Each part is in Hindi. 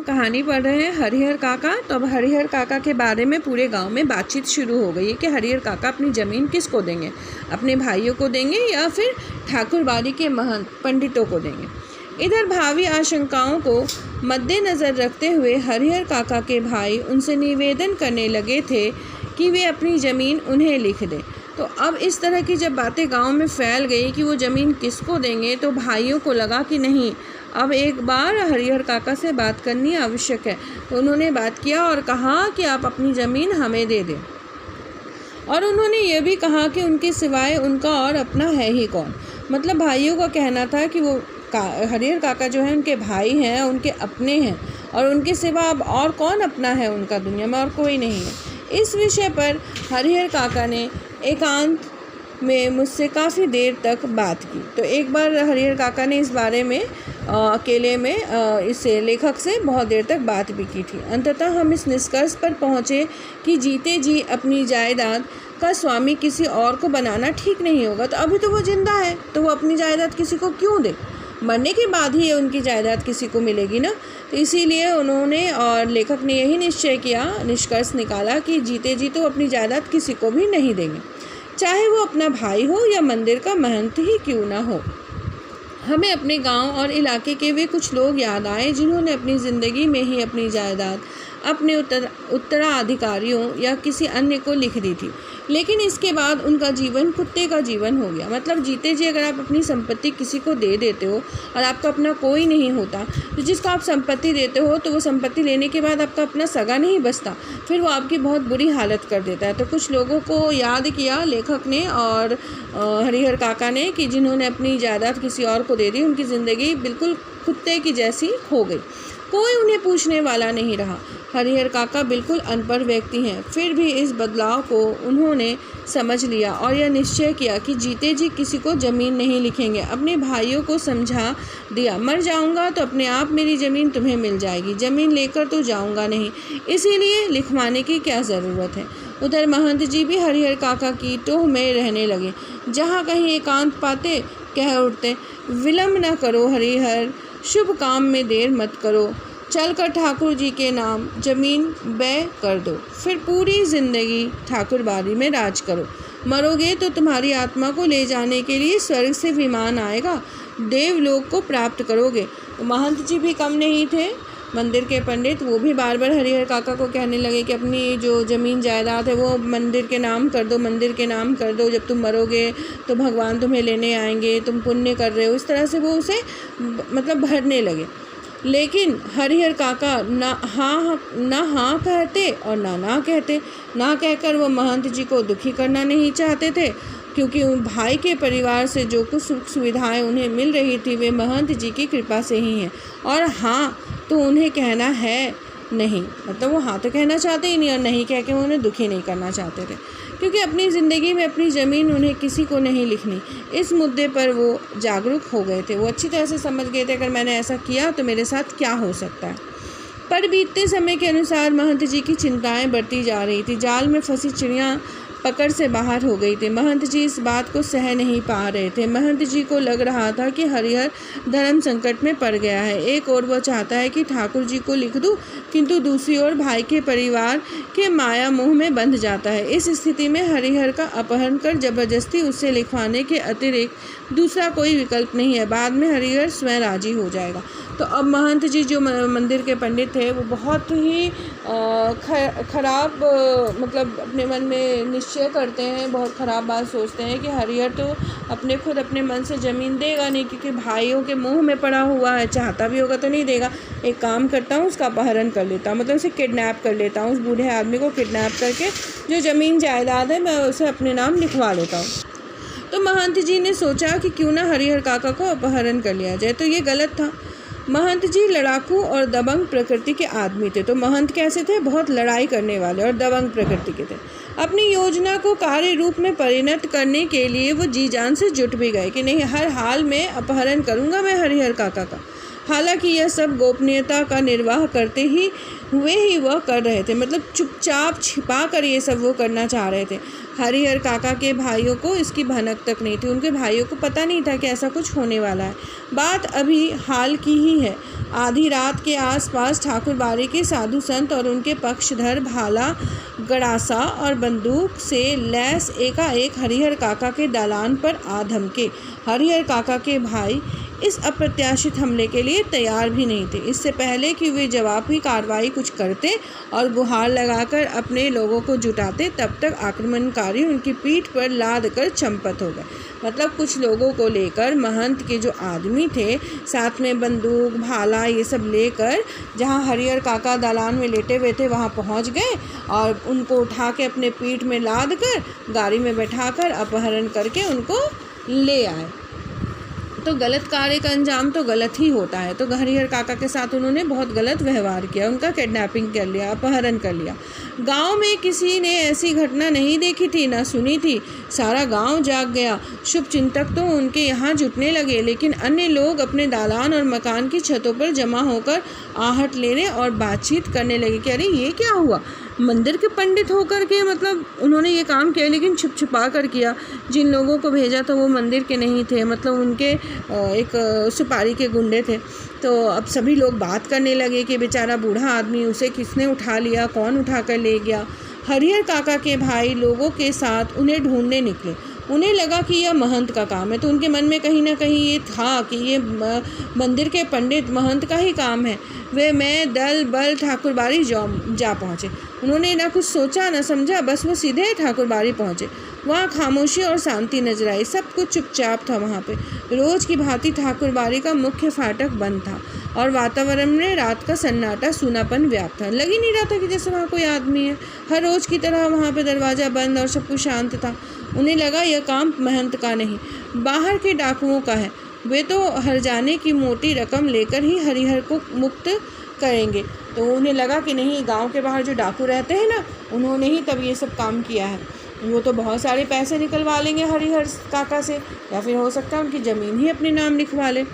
कहानी पढ़ रहे हैं हरिहर काका। तो अब हरिहर काका के बारे में पूरे गांव में बातचीत शुरू हो गई है कि हरिहर काका अपनी ज़मीन किसको देंगे, अपने भाइयों को देंगे या फिर ठाकुरबाड़ी के महंत पंडितों को देंगे। इधर भावी आशंकाओं को मद्देनज़र रखते हुए हरिहर काका के भाई उनसे निवेदन करने लगे थे कि वे अपनी ज़मीन उन्हें लिख दें। तो अब इस तरह की जब बातें गांव में फैल गई कि वो ज़मीन किसको देंगे, तो भाइयों को लगा कि नहीं, अब एक बार हरिहर काका से बात करनी आवश्यक है। तो उन्होंने बात किया और कहा कि आप अपनी ज़मीन हमें दे दें। और उन्होंने ये भी कहा कि उनके सिवाय उनका और अपना है ही कौन। मतलब भाइयों का कहना था कि वो हरिहर काका जो है उनके भाई हैं, उनके अपने हैं, और उनके सिवा अब और कौन अपना है उनका, दुनिया में और कोई नहीं है। इस विषय पर हरिहर काका ने एकांत में मुझसे काफ़ी देर तक बात की। तो एक बार हरिहर काका ने इस बारे में अकेले में इस लेखक से बहुत देर तक बात भी की थी। अंततः हम इस निष्कर्ष पर पहुँचे कि जीते जी अपनी जायदाद का स्वामी किसी और को बनाना ठीक नहीं होगा। तो अभी तो वो जिंदा है, तो वो अपनी जायदाद किसी को क्यों दे, मरने के बाद ही उनकी जायदाद किसी को मिलेगी ना। तो इसीलिए उन्होंने और लेखक ने यही निश्चय किया, निष्कर्ष निकाला कि जीते जी तो अपनी जायदाद किसी को भी नहीं देंगे, चाहे वो अपना भाई हो या मंदिर का महंत ही क्यों ना हो। हमें अपने गांव और इलाके के वे कुछ लोग याद आए जिन्होंने अपनी ज़िंदगी में ही अपनी जायदाद अपने उत्तराधिकारियों या किसी अन्य को लिख दी थी, लेकिन इसके बाद उनका जीवन कुत्ते का जीवन हो गया। मतलब जीते जी अगर आप अपनी संपत्ति किसी को दे देते हो और आपका अपना कोई नहीं होता, तो जिसको आप संपत्ति देते हो तो वो संपत्ति लेने के बाद आपका अपना सगा नहीं बचता, फिर वो आपकी बहुत बुरी हालत कर देता है। तो कुछ लोगों को याद किया लेखक ने और हरिहर काका ने कि जिन्होंने अपनी जायदाद किसी और को दे दी, उनकी ज़िंदगी बिल्कुल कुत्ते की जैसी हो गई, कोई उन्हें पूछने वाला नहीं रहा। हरिहर काका बिल्कुल अनपढ़ व्यक्ति हैं, फिर भी इस बदलाव को उन्होंने समझ लिया और यह निश्चय किया कि जीते जी किसी को ज़मीन नहीं लिखेंगे। अपने भाइयों को समझा दिया, मर जाऊंगा तो अपने आप मेरी ज़मीन तुम्हें मिल जाएगी, ज़मीन लेकर तो जाऊंगा नहीं, इसीलिए लिखवाने की क्या ज़रूरत है। उधर महंत जी भी हरिहर काका की टोह में रहने लगे। जहाँ कहीं एकांत पाते कह उठते, विलम्ब न करो हरिहर, शुभ काम में देर मत करो, चलकर ठाकुर जी के नाम ज़मीन बै कर दो, फिर पूरी ज़िंदगी ठाकुरबाड़ी में राज करो। मरोगे तो तुम्हारी आत्मा को ले जाने के लिए स्वर्ग से विमान आएगा, देवलोक को प्राप्त करोगे। तो महंत जी भी कम नहीं थे, मंदिर के पंडित, वो भी बार बार हरिहर काका को कहने लगे कि अपनी जो ज़मीन जायदाद है वो मंदिर के नाम कर दो, मंदिर के नाम कर दो, जब तुम मरोगे तो भगवान तुम्हें लेने आएंगे, तुम पुण्य कर रहे हो। इस तरह से वो उसे मतलब भरने लगे। लेकिन हरिहर काका ना हाँ कहते और ना कहते। ना कहकर वो महंत जी को दुखी करना नहीं चाहते थे, क्योंकि उन भाई के परिवार से जो कुछ सुख सुविधाएं उन्हें मिल रही थी वे महंत जी की कृपा से ही हैं। और हाँ तो उन्हें कहना है नहीं, मतलब वो हाँ तो कहना चाहते ही नहीं और नहीं कह के वो उन्हें दुखी नहीं करना चाहते थे, क्योंकि अपनी ज़िंदगी में अपनी ज़मीन उन्हें किसी को नहीं लिखनी। इस मुद्दे पर वो जागरूक हो गए थे, वो अच्छी तरह से समझ गए थे अगर मैंने ऐसा किया तो मेरे साथ क्या हो सकता है। पर बीतते समय के अनुसार महंत जी की चिंताएं बढ़ती जा रही थी। जाल में फंसी चिड़िया पकड़ से बाहर हो गई थी। महंत जी इस बात को सह नहीं पा रहे थे। महंत जी को लग रहा था कि हरिहर धर्म संकट में पड़ गया है। एक ओर वह चाहता है कि ठाकुर जी को लिख दूं, किंतु दूसरी ओर भाई के परिवार के माया मोह में बंध जाता है। इस स्थिति में हरिहर का अपहरण कर जबरदस्ती उससे लिखवाने के अतिरिक्त दूसरा कोई विकल्प नहीं है। बाद में हरिहर स्वयं राजी हो जाएगा। तो अब महंत जी जो मंदिर के पंडित थे वो बहुत ही खराब मतलब अपने मन में निश्चय करते हैं, बहुत ख़राब बात सोचते हैं कि हरिहर तो अपने मन से ज़मीन देगा नहीं, क्योंकि भाइयों के मुंह में पड़ा हुआ है, चाहता भी होगा तो नहीं देगा। एक काम करता हूँ, उसका अपहरण कर लेता हूँ, मतलब उसे किडनैप कर लेता हूँ, उस बूढ़े आदमी को किडनैप करके जो ज़मीन जायदाद है मैं उसे अपने नाम लिखवा लेता हूँ। तो महंत जी ने सोचा कि क्यों ना हरिहर काका को अपहरण कर लिया जाए। तो ये गलत था। महंत जी लड़ाकू और दबंग प्रकृति के आदमी थे। तो महंत कैसे थे? बहुत लड़ाई करने वाले और दबंग प्रकृति के थे। अपनी योजना को कार्य रूप में परिणत करने के लिए वो जी जान से जुट भी गए कि नहीं, हर हाल में अपहरण करूंगा मैं हरिहर काका का। हालांकि यह सब गोपनीयता का निर्वाह करते ही हुए ही वह कर रहे थे, मतलब चुपचाप छिपा कर ये सब वो करना चाह रहे थे। हरिहर काका के भाइयों को इसकी भनक तक नहीं थी, उनके भाइयों को पता नहीं था कि ऐसा कुछ होने वाला है। बात अभी हाल की ही है। आधी रात के आसपास ठाकुरबाड़ी के साधु संत और उनके पक्षधर भाला, गड़ासा और बंदूक से लैस एकाएक हरिहर काका के दालान पर आ धमके। हरिहर काका के भाई इस अप्रत्याशित हमले के लिए तैयार भी नहीं थे। इससे पहले कि वे जवाबी कार्रवाई कुछ करते और गुहार लगाकर अपने लोगों को जुटाते, तब तक आक्रमणकारी उनकी पीठ पर लाद कर चंपत हो गए। मतलब कुछ लोगों को लेकर महंत के जो आदमी थे, साथ में बंदूक, भाला, ये सब लेकर जहाँ हरिहर काका दालान में लेटे हुए थे वहाँ पहुँच गए और उनको उठा के अपने पीठ में लाद कर गाड़ी में बैठाकर अपहरण करके उनको ले आए। तो गलत कार्य का अंजाम तो गलत ही होता है। तो हरिहर काका के साथ उन्होंने बहुत गलत व्यवहार किया, उनका किडनैपिंग कर लिया, अपहरण कर लिया। गांव में किसी ने ऐसी घटना नहीं देखी थी, ना सुनी थी। सारा गांव जाग गया। शुभ चिंतक तो उनके यहाँ जुटने लगे, लेकिन अन्य लोग अपने दालान और मकान की छतों पर जमा होकर आहट लेने और बातचीत करने लगे कि अरे ये क्या हुआ। मंदिर के पंडित होकर के मतलब उन्होंने ये काम किया, लेकिन छुप छुपा कर किया। जिन लोगों को भेजा था वो मंदिर के नहीं थे, मतलब उनके एक सुपारी के गुंडे थे। तो अब सभी लोग बात करने लगे कि बेचारा बूढ़ा आदमी, उसे किसने उठा लिया, कौन उठा कर ले गया। हरिहर काका के भाई लोगों के साथ उन्हें ढूंढने निकले। उन्हें लगा कि यह महंत का काम है, तो उनके मन में कहीं ना कहीं ये था कि ये मंदिर के पंडित महंत का ही काम है। वे मैं दल बल ठाकुरबाड़ी जा पहुँचे। उन्होंने ना कुछ सोचा ना समझा, बस वो सीधे ठाकुरबाड़ी पहुँचे। वहाँ खामोशी और शांति नजर आई, सब कुछ चुपचाप था। वहाँ पे रोज की भांति ठाकुरबाड़ी का मुख्य फाटक बंद था और वातावरण में रात का सन्नाटा सूनापन व्याप्त था। लग ही नहीं रहा था कि जैसे वहाँ कोई आदमी है। हर रोज की तरह वहाँ पे दरवाज़ा बंद और सब कुछ शांत था। उन्हें लगा यह काम महंत का नहीं, बाहर के डाकुओं का है। वे तो हरजाने की मोटी रकम लेकर ही हरिहर को मुक्त करेंगे। तो उन्हें लगा कि नहीं, गांव के बाहर जो डाकू रहते हैं ना, उन्होंने ही तब ये सब काम किया है। वो तो बहुत सारे पैसे निकलवा लेंगे हरिहर काका से, या फिर हो सकता है उनकी ज़मीन ही अपने नाम लिखवा ले।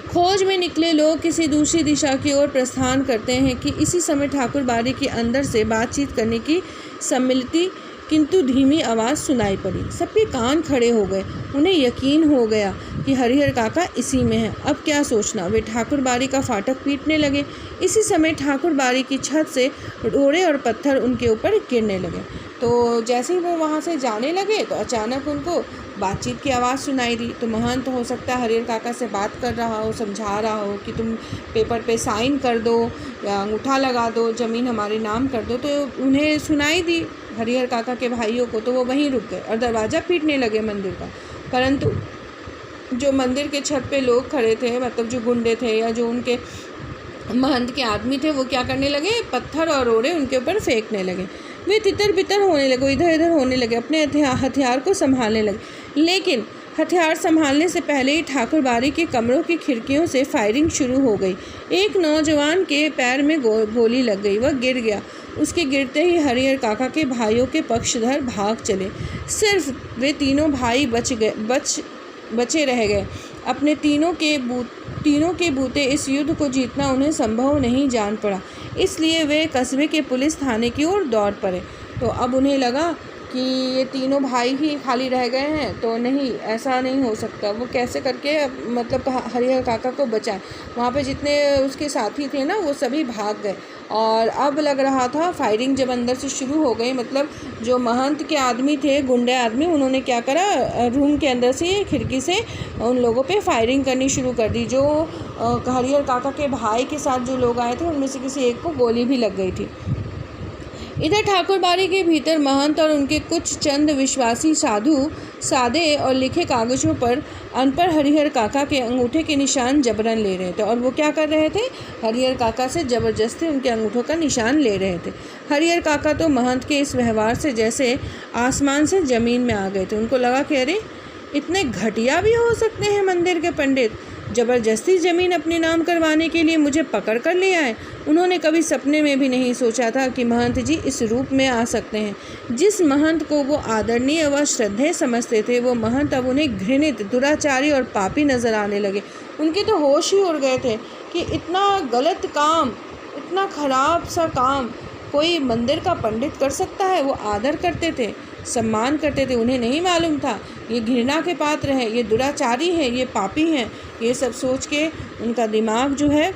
खोज में निकले लोग किसी दूसरी दिशा की ओर प्रस्थान करते हैं कि इसी समय ठाकुरबाड़ी के अंदर से बातचीत करने की सम्मिलित किंतु धीमी आवाज़ सुनाई पड़ी। सबके कान खड़े हो गए। उन्हें यकीन हो गया कि हरिहर काका इसी में है। अब क्या सोचना। वे ठाकुरबाड़ी का फाटक पीटने लगे। इसी समय ठाकुरबाड़ी की छत से डोरे और पत्थर उनके ऊपर गिरने लगे। तो जैसे ही वो वहाँ से जाने लगे तो अचानक उनको बातचीत की आवाज़ सुनाई दी। तो महंत हो सकता है हरिहर काका से बात कर रहा हो, समझा रहा हो कि तुम पेपर पे साइन कर दो या अंगूठा लगा दो, ज़मीन हमारे नाम कर दो। तो उन्हें सुनाई दी हरिहर काका के भाइयों को, तो वो वहीं रुक गए और दरवाज़ा पीटने लगे मंदिर का। परंतु जो मंदिर के छत पे लोग खड़े थे, मतलब जो गुंडे थे या जो उनके महंत के आदमी थे, वो क्या करने लगे, पत्थर और रोड़े उनके ऊपर फेंकने लगे। वे तितर बितर होने लगे, इधर इधर होने लगे, अपने हथियार को संभालने लगे। लेकिन हथियार संभालने से पहले ही ठाकुरबाड़ी के कमरों की खिड़कियों से फायरिंग शुरू हो गई। एक नौजवान के पैर में गोली लग गई, वह गिर गया। उसके गिरते ही हरिहर काका के भाइयों के पक्षधर भाग चले। सिर्फ वे तीनों भाई बचे रह गए। अपने तीनों के बूते इस युद्ध को जीतना उन्हें संभव नहीं जान पड़ा, इसलिए वे कस्बे के पुलिस थाने की ओर दौड़ पड़े। तो अब उन्हें लगा कि ये तीनों भाई ही खाली रह गए हैं, तो नहीं, ऐसा नहीं हो सकता। वो कैसे करके मतलब हरिहर काका को बचाएं। वहाँ पे जितने उसके साथी थे ना, वो सभी भाग गए। और अब लग रहा था फायरिंग जब अंदर से शुरू हो गई, मतलब जो महंत के आदमी थे, गुंडे आदमी, उन्होंने क्या करा, रूम के अंदर से खिड़की से उन लोगों पे फायरिंग करनी शुरू कर दी। जो हरिहर काका के भाई के साथ जो लोग आए थे, उनमें से किसी एक को गोली भी लग गई थी। इधर ठाकुरबाड़ी के भीतर महंत और उनके कुछ चंद विश्वासी साधु सादे और लिखे कागज़ों पर अनपढ़ हरिहर काका के अंगूठे के निशान जबरन ले रहे थे। और वो क्या कर रहे थे, हरिहर काका से ज़बरदस्ती उनके अंगूठों का निशान ले रहे थे। हरिहर काका तो महंत के इस व्यवहार से जैसे आसमान से ज़मीन में आ गए थे। उनको लगा कि अरे, इतने घटिया भी हो सकते हैं मंदिर के पंडित, ज़बरदस्ती ज़मीन अपने नाम करवाने के लिए मुझे पकड़ कर ले आए। उन्होंने कभी सपने में भी नहीं सोचा था कि महंत जी इस रूप में आ सकते हैं। जिस महंत को वो आदरणीय व श्रद्धेय समझते थे, वो महंत अब उन्हें घृणित, दुराचारी और पापी नजर आने लगे। उनके तो होश ही उड़ गए थे कि इतना गलत काम, इतना ख़राब सा काम कोई मंदिर का पंडित कर सकता है। वो आदर करते थे, सम्मान करते थे, उन्हें नहीं मालूम था ये घृणा के पात्र है, ये दुराचारी है, ये पापी हैं। ये सब सोच के उनका दिमाग जो है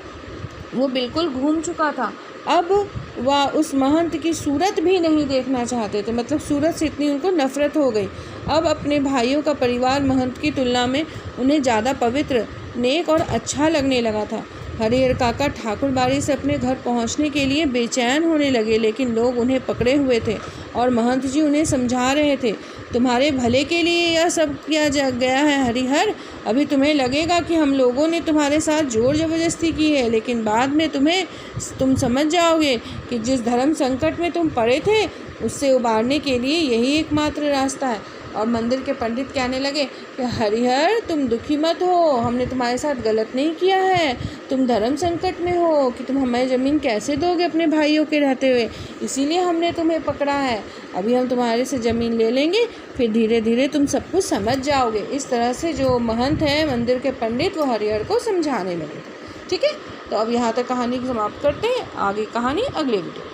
वो बिल्कुल घूम चुका था। अब वह उस महंत की सूरत भी नहीं देखना चाहते थे, मतलब सूरत से इतनी उनको नफ़रत हो गई। अब अपने भाइयों का परिवार महंत की तुलना में उन्हें ज़्यादा पवित्र, नेक और अच्छा लगने लगा था। हरिहर काका ठाकुर बाड़ी से अपने घर पहुंचने के लिए बेचैन होने लगे, लेकिन लोग उन्हें पकड़े हुए थे और महंत जी उन्हें समझा रहे थे, तुम्हारे भले के लिए यह सब किया गया है हरिहर। अभी तुम्हें लगेगा कि हम लोगों ने तुम्हारे साथ जोर ज़बरदस्ती की है, लेकिन बाद में तुम समझ जाओगे कि जिस धर्म संकट में तुम पड़े थे उससे उबारने के लिए यही एकमात्र रास्ता है। और मंदिर के पंडित कहने लगे कि हरिहर तुम दुखी मत हो, हमने तुम्हारे साथ गलत नहीं किया है। तुम धर्म संकट में हो कि तुम हमारी ज़मीन कैसे दोगे अपने भाइयों के रहते हुए, इसीलिए हमने तुम्हें पकड़ा है। अभी हम तुम्हारे से ज़मीन ले लेंगे, फिर धीरे धीरे तुम सब कुछ समझ जाओगे। इस तरह से जो महंत है मंदिर के पंडित, वो हरिहर को समझाने लगे थे। ठीक है, तो अब यहाँ तक कहानी समाप्त करते हैं, आगे कहानी अगले वीडियो।